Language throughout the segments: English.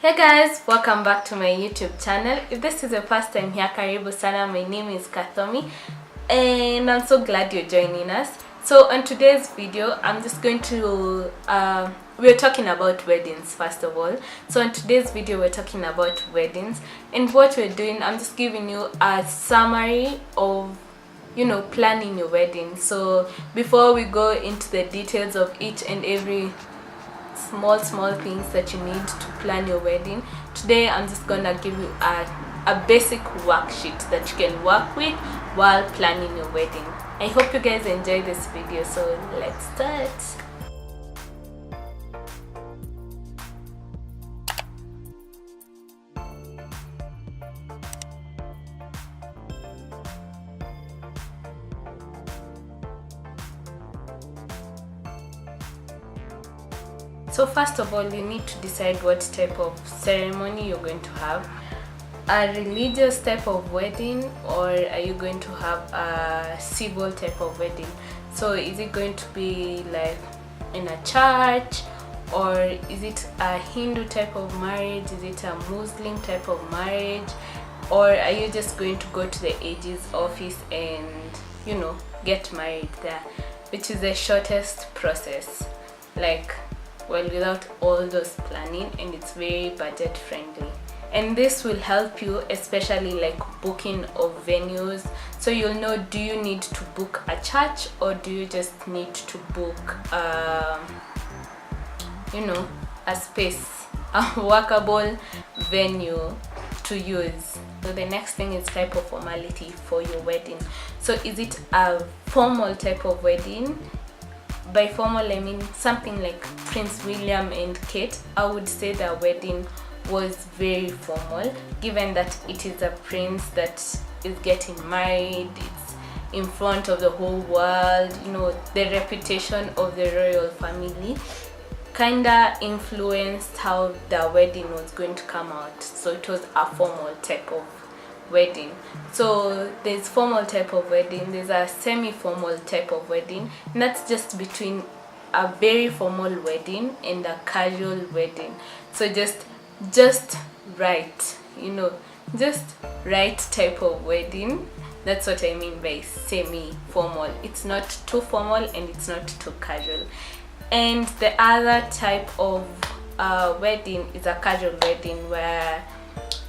Hey guys, welcome back to my YouTube channel. If this is your first time here, karibu sana. My name is Kathomi and I'm so glad you're joining us. So on today's video, I'm just going to we're talking about weddings first of all. So on today's video, we're talking about weddings, and what we're doing, I'm just giving you a summary of planning your wedding. So before we go into the details of each and every small things that you need to plan your wedding, today I'm just gonna give you a basic worksheet that you can work with while planning your wedding. I hope you guys enjoy this video, so let's start. So first of all, you need to decide what type of ceremony you're going to have. A religious type of wedding, or are you going to have a civil type of wedding? So is it going to be like in a church, or is it a Hindu type of marriage? Is it a Muslim type of marriage? Or are you just going to go to the AG's office and get married there, which is the shortest process, without all those planning, and it's very budget friendly. And this will help you, especially like booking of venues. So you'll know, do you need to book a church, or do you just need to book a space, a workable venue to use. So the next thing is type of formality for your wedding. So is it a formal type of wedding? By formal, I mean something like Prince William and Kate. I would say their wedding was very formal, given that it is a prince that is getting married. It's in front of the whole world. The reputation of the royal family kinda influenced how the wedding was going to come out. So it was a formal type of wedding. So there's formal type of wedding, there's a semi-formal type of wedding, and that's just between a very formal wedding and a casual wedding. So just right, just right type of wedding. That's what I mean by semi-formal. It's not too formal and it's not too casual. And the other type of wedding is a casual wedding, where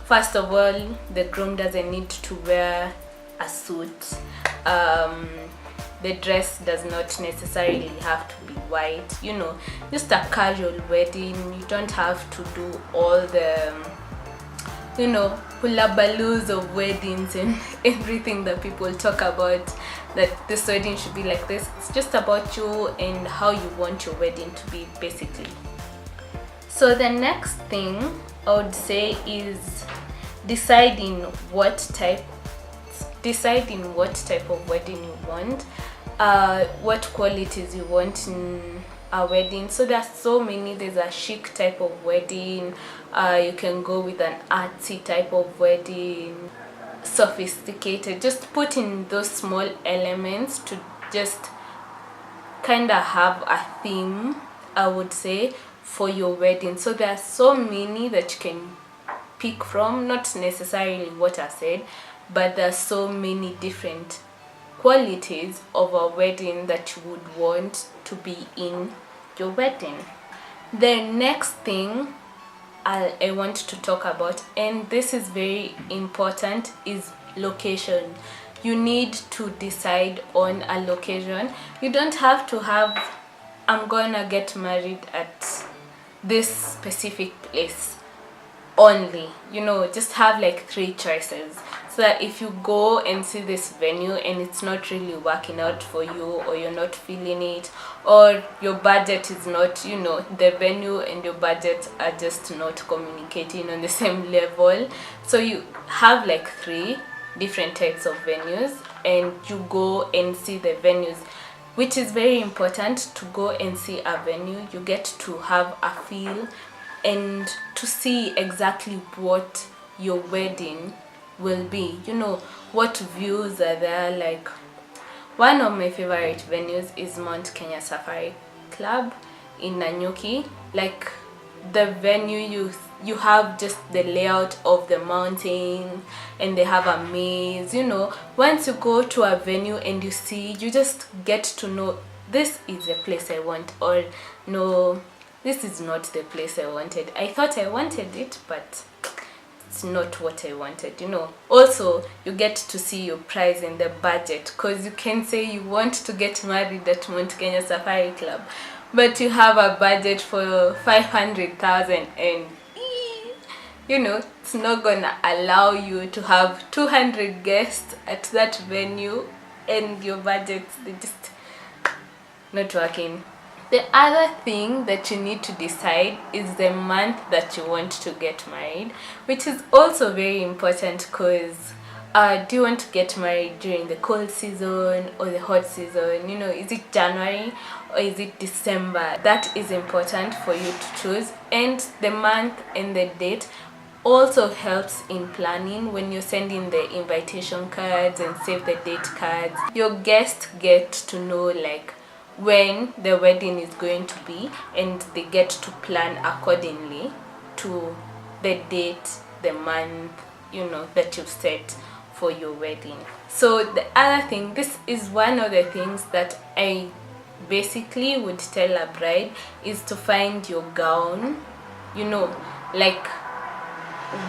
first of all, the groom doesn't need to wear a suit. The dress does not necessarily have to be white. Just a casual wedding. You don't have to do all the hula baloos of weddings and everything that people talk about, that this wedding should be like this. It's just about you and how you want your wedding to be, basically. So the next thing I would say is deciding what type of wedding you want, what qualities you want in a wedding. So there's so many. There's a chic type of wedding, you can go with an artsy type of wedding, sophisticated. Just put in those small elements to just kind of have a theme, I would say, for your wedding. So there are so many that you can pick from, not necessarily what I said, but there are so many different qualities of a wedding that you would want to be in your wedding. The next thing I want to talk about, and this is very important, is location. You need to decide on a location. You don't have to have, I'm gonna get married at this specific place only. Just have like 3 choices, so that if you go and see this venue and it's not really working out for you, or you're not feeling it, or your budget is not, the venue and your budget are just not communicating on the same level, so you have like 3 different types of venues, and you go and see the venues, which is very important. To go and see a venue, you get to have a feel and to see exactly what your wedding will be. What views are there. Like, one of my favorite venues is Mount Kenya Safari Club in Nanyuki. Like, the venue, you have just the layout of the mountain, and they have a maze. You know, once you go to a venue and you see, you just get to know, this is the place I want, or no, this is not the place I wanted. I thought I wanted it, but it's not what I wanted, you know. Also, you get to see your price and the budget, because you can say you want to get married at Mount Kenya Safari Club, but you have a budget for 500,000, and you know, it's not gonna allow you to have 200 guests at that venue, and your budget, they just not working. The other thing that you need to decide is the month that you want to get married, which is also very important, because do you want to get married during the cold season or the hot season? You know, is it January or is it December? That is important for you to choose, and the month and the date also helps in planning. When you're sending the invitation cards and save the date cards, your guests get to know like when the wedding is going to be, and they get to plan accordingly to the date, the month, you know, that you've set for your wedding. So the other thing, this is one of the things that I basically would tell a bride, is to find your gown, you know, like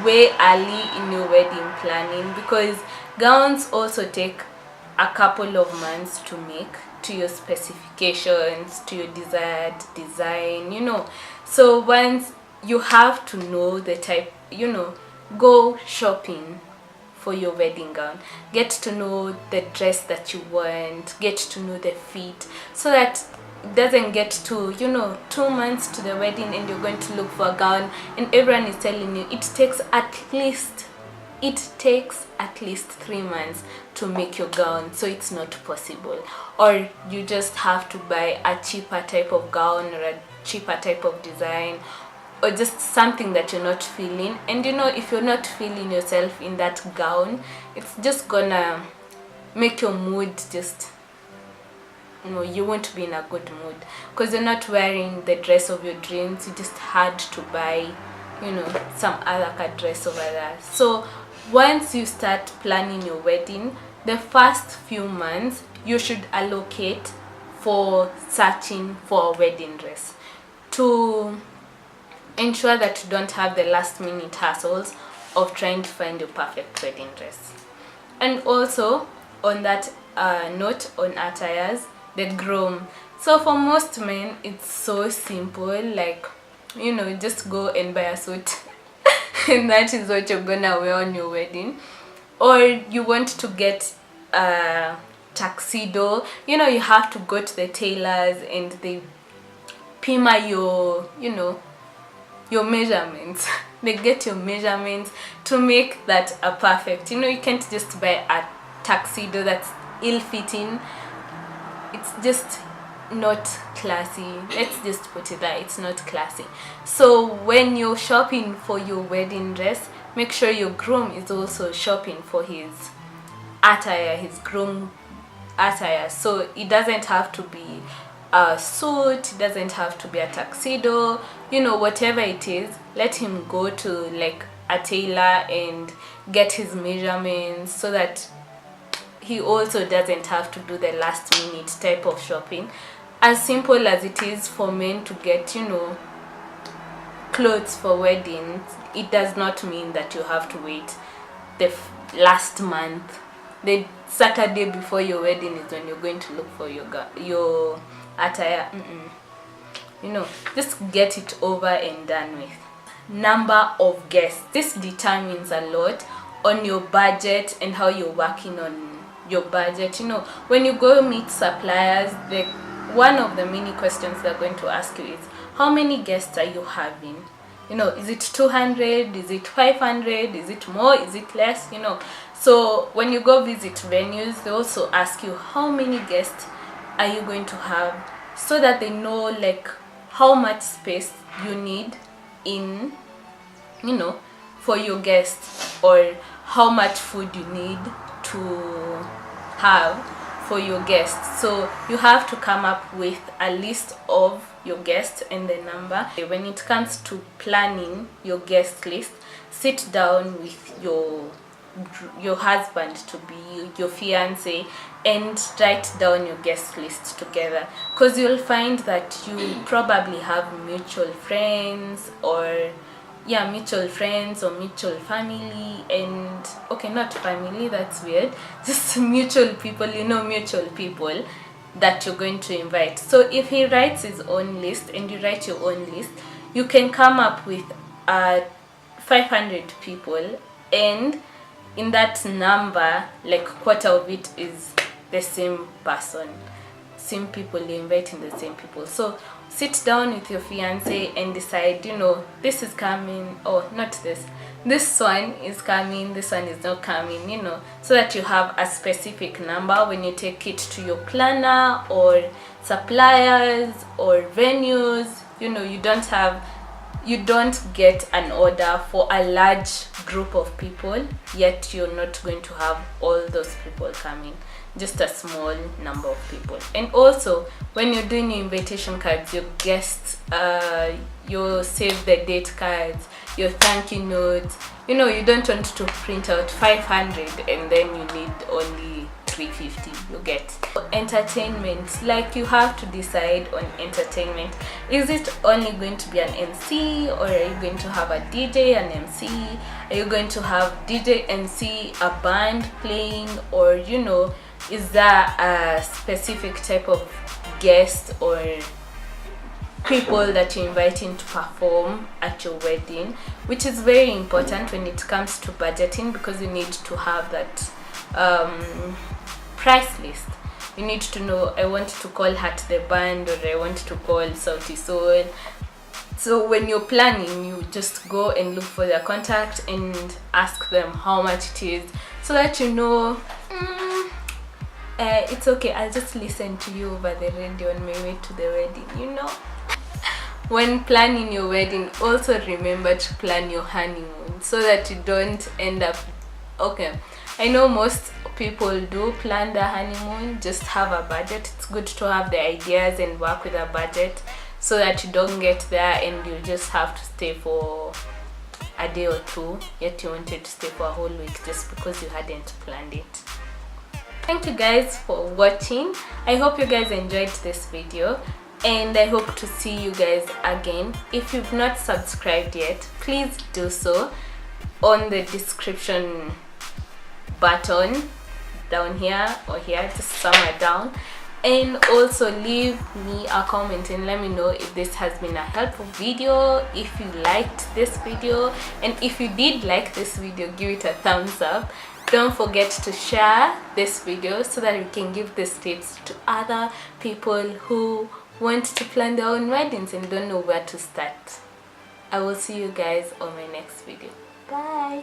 way early in your wedding planning, because gowns also take a couple of months to make, to your specifications, to your desired design, you know. So once you have to know the type, you know, go shopping for your wedding gown, get to know the dress that you want, get to know the fit, so that it doesn't get to, you know, 2 months to the wedding and you're going to look for a gown and everyone is telling you it takes at least 3 months to make your gown, so it's not possible. Or you just have to buy a cheaper type of gown or a cheaper type of design, or just something that you're not feeling. And you know, if you're not feeling yourself in that gown, it's just gonna make your mood just, you know, you won't be in a good mood, because you're not wearing the dress of your dreams. You just had to buy, you know, some other dress over there. So once you start planning your wedding, the first few months you should allocate for searching for a wedding dress, to ensure that you don't have the last minute hassles of trying to find your perfect wedding dress. And also on that note, on attires, the groom. So for most men, it's so simple, like, you know, just go and buy a suit and that is what you're gonna wear on your wedding. Or you want to get a tuxedo, you know, you have to go to the tailors and they pima your, you know, your measurements. They get your measurements to make that a perfect, you know. You can't just buy a tuxedo that's ill-fitting. It's just not classy. Let's just put it there, it's not classy. So when you're shopping for your wedding dress, make sure your groom is also shopping for his attire, his groom attire. So it doesn't have to be a suit, it doesn't have to be a tuxedo, you know, whatever it is, let him go to like a tailor and get his measurements, so that he also doesn't have to do the last minute type of shopping. As simple as it is for men to get, you know, clothes for weddings, it does not mean that you have to wait the last month. The Saturday before your wedding is when you're going to look for your attire. You know, just get it over and done with. Number of guests. This determines a lot on your budget and how you're working on your budget. You know, when you go meet suppliers, one of the many questions they're going to ask you is, how many guests are you having? You know, is it 200? Is it 500? Is it more? Is it less? You know, so when you go visit venues, they also ask you, how many guests are you going to have, so that they know like how much space you need in, you know, for your guests, or how much food you need to have for your guests. So you have to come up with a list of your guests and the number. When it comes to planning your guest list, sit down with your husband to be, your fiance, and write down your guest list together, because you'll find that you probably have mutual friends or mutual family, and okay, not family, that's weird, just mutual people, mutual people that you're going to invite. So if he writes his own list and you write your own list, you can come up with 500 people, and in that number, like quarter of it is the same person, same people, you're inviting the same people. So sit down with your fiance and decide, this is coming, or not this one is coming, this one is not coming, so that you have a specific number when you take it to your planner or suppliers or venues. You don't get an order for a large group of people, yet you're not going to have all those people coming, just a small number of people. And also, when you're doing your invitation cards, your guests, your save the date cards, your thank you notes, you don't want to print out 500 and then you need only 350. You get entertainment. Like, you have to decide on entertainment. Is it only going to be an MC, or are you going to have a DJ, an MC? Are you going to have DJ, MC, a band playing, or is there a specific type of guest or people that you're inviting to perform at your wedding, which is very important when it comes to budgeting, because you need to have that price list. You need to know, I want to call Hat the band, or I want to call Sauti Soul. So when you're planning, you just go and look for their contact and ask them how much it is, so that it's okay, I'll just listen to you over the radio on my way to the wedding. When planning your wedding, also remember to plan your honeymoon, so that you don't end up, okay, I know most people do plan their honeymoon, just have a budget. It's good to have the ideas and work with a budget, so that you don't get there and you just have to stay for a day or two, yet you wanted to stay for a whole week just because you hadn't planned it. Thank you guys for watching. I hope you guys enjoyed this video, and I hope to see you guys again. If you've not subscribed yet, please do so on the description button down here or here, just somewhere down. And also leave me a comment and let me know if this has been a helpful video, if you liked this video, and if you did like this video, give it a thumbs up. Don't forget to share this video so that we can give these tips to other people who want to plan their own weddings and don't know where to start. I will see you guys on my next video. Bye.